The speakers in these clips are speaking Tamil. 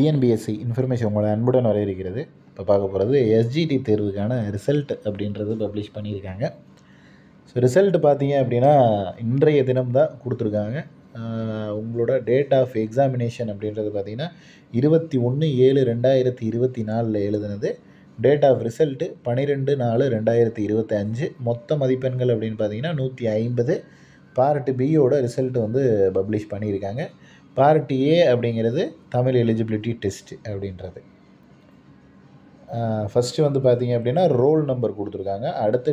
டிஎன்பிஎஸ்சி இன்ஃபர்மேஷன் உங்களை அன்புடன் வரவேற்கிறது. இப்போ பார்க்க போகிறது எஸ்ஜிடி தேர்வுக்கான ரிசல்ட் அப்படின்றது பப்ளிஷ் பண்ணியிருக்காங்க. ஸோ ரிசல்ட் பார்த்தீங்க அப்படின்னா இன்றைய தினம் தான் கொடுத்துருக்காங்க. உங்களோட டேட் ஆஃப் எக்ஸாமினேஷன் அப்படின்றது பார்த்தீங்கன்னா 21/7/2024 எழுதுனது. Date of result 12/4/2025. மொத்த மதிப்பெண்கள் அப்படின்னு பார்த்தீங்கன்னா 150. பார்ட் பியோட ரிசல்ட் வந்து பப்ளிஷ் பண்ணியிருக்காங்க. பார்ட் ஏ அப்படிங்கிறது தமிழ் எலிஜிபிலிட்டி டெஸ்ட் அப்படின்றது. ஃபஸ்ட்டு வந்து பார்த்தீங்க அப்படின்னா ரோல் நம்பர் கொடுத்துருக்காங்க. அடுத்து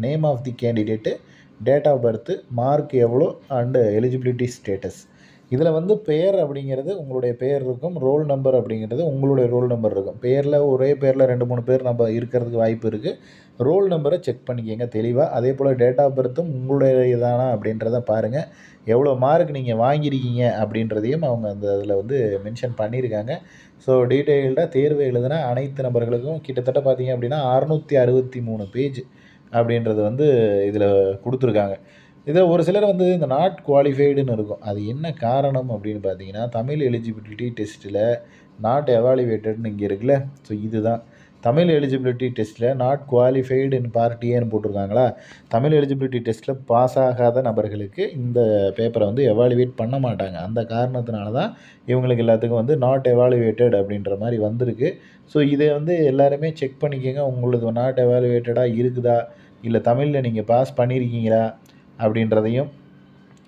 name of the candidate, date of birth, mark எவ்வளோ அண்டு எலிஜிபிலிட்டி ஸ்டேட்டஸ். இதில் வந்து பெயர் அப்படிங்கிறது உங்களுடைய பெயர் இருக்கும், ரோல் நம்பர் அப்படிங்கிறது உங்களுடைய ரோல் நம்பர் இருக்கும். பெயரில் ஒரே பேரில் 2-3 பேர் நம்ம இருக்கிறதுக்கு வாய்ப்பு இருக்குது. ரோல் நம்பரை செக் பண்ணிக்கோங்க தெளிவாக. அதே போல் டேட் ஆஃப் பர்த்தும் உங்களுடைய இதானா அப்படின்றத பாருங்கள். எவ்வளோ மார்க் நீங்கள் வாங்கியிருக்கீங்க அப்படின்றதையும் அவங்க அந்த இதில் வந்து மென்ஷன் பண்ணியிருக்காங்க. ஸோ டீட்டெயில்டாக தேர்வு எழுதுனா அனைத்து நபர்களுக்கும் கிட்டத்தட்ட பார்த்தீங்க அப்படின்னா 663 பேஜ் அப்படின்றது வந்து இதில் கொடுத்துருக்காங்க. இதில் ஒரு சிலர் வந்து இந்த நாட் குவாலிஃபைடுன்னு இருக்கும். அது என்ன காரணம் அப்படின்னு பார்த்தீங்கன்னா, தமிழ் எலிஜிபிலிட்டி டெஸ்ட்டில் நாட் எவாலுவேட்டட்னு இங்கே இருக்குல்ல. ஸோ இதுதான் தமிழ் எலிஜிபிலிட்டி டெஸ்ட்டில் நாட் குவாலிஃபைடு இன் பார்ட் ஏன்னு போட்டிருக்காங்களா. தமிழ் எலிஜிபிலிட்டி டெஸ்ட்டில் பாஸ் ஆகாத நபர்களுக்கு இந்த பேப்பரை வந்து எவாலுவேட் பண்ண மாட்டாங்க. அந்த காரணத்தினால தான் இவங்களுக்கு எல்லாத்துக்கும் வந்து நாட் எவாலுவேட்டட் அப்படின்ற மாதிரி வந்திருக்கு. ஸோ இதை வந்து எல்லாருமே செக் பண்ணிக்கோங்க. உங்களுக்கு நாட் எவாலுவேட்டடாக இருக்குதா, இல்லை தமிழில் நீங்கள் பாஸ் பண்ணியிருக்கீங்களா அப்படின்றதையும்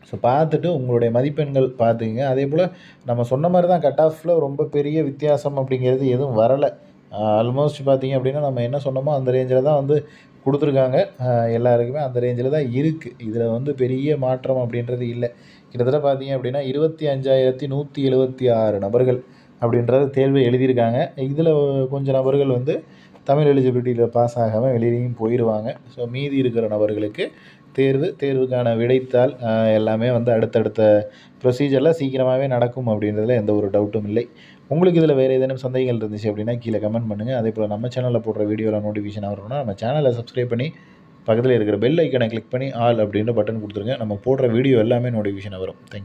ஸோ பார்த்துட்டு உங்களுடைய மதிப்பெண்கள் பார்த்துக்குங்க. அதே போல் நம்ம சொன்ன மாதிரி தான் கட் ஆஃபில் ரொம்ப பெரிய வித்தியாசம் அப்படிங்கிறது எதுவும் வரலை. ஆல்மோஸ்ட் பார்த்தீங்க அப்படின்னா நம்ம என்ன சொன்னோமோ அந்த ரேஞ்சில் தான் வந்து கொடுத்துருக்காங்க. எல்லாருக்குமே அந்த ரேஞ்சில் தான் இருக்குது. இதில் வந்து பெரிய மாற்றம் அப்படின்றது இல்லை. கிட்டத்தட்ட பார்த்தீங்க அப்படின்னா 25,176 நபர்கள் அப்படின்றது தேர்வு எழுதியிருக்காங்க. இதில் கொஞ்சம் நபர்கள் வந்து தமிழ் எலிஜிபிலிட்டியில் பாஸ் ஆகாமல் வெளியிலையும் போயிடுவாங்க. ஸோ மீதி இருக்கிற நபர்களுக்கு தேர்வுக்கான விடைத்தாள் எல்லாமே வந்து அடுத்தடுத்த ப்ரொசீஜரில் சீக்கிரமாகவே நடக்கும் அப்படின்றதுல எந்த ஒரு டவுட்டும் இல்லை. உங்களுக்கு இதில் வேறு ஏதேனும் சந்தேகங்கள் இருந்துச்சு அப்படின்னா கீழே கமெண்ட் பண்ணுங்கள். அதே போல் நம்ம சேனலில் போடுற வீடியோவில் நோட்டிஃபிகேஷன் வரணும்னா நம்ம சேனலை சப்ஸ்கிரைப் பண்ணி பக்கத்தில் இருக்கிற பெல் ஐக்கனை கிளிக் பண்ணி ஆல் அப்படின்ற பட்டன் கொடுத்துருங்க. நம்ம போடுற வீடியோ எல்லாமே நோட்டிஃபிகேஷன் வரும். தேங்க்யூ.